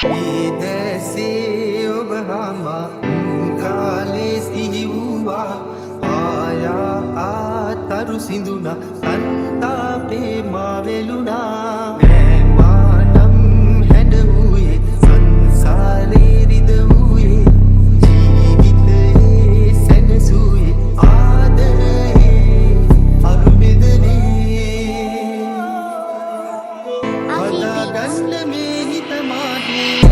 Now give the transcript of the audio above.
විදසේ ඔබ හමා කාලේ සිහිවූවා ආයා ආතරු සිඳුනා සන්තාපේ මා වෙලුනා මෑමානම් හැඩ වූයේ සංසාරේ රිද වූයේ ජීවිතයේ සැනසූයේ ආදරයේ අරුමෙදනේ හදාගන්න මේ හිත මාගේ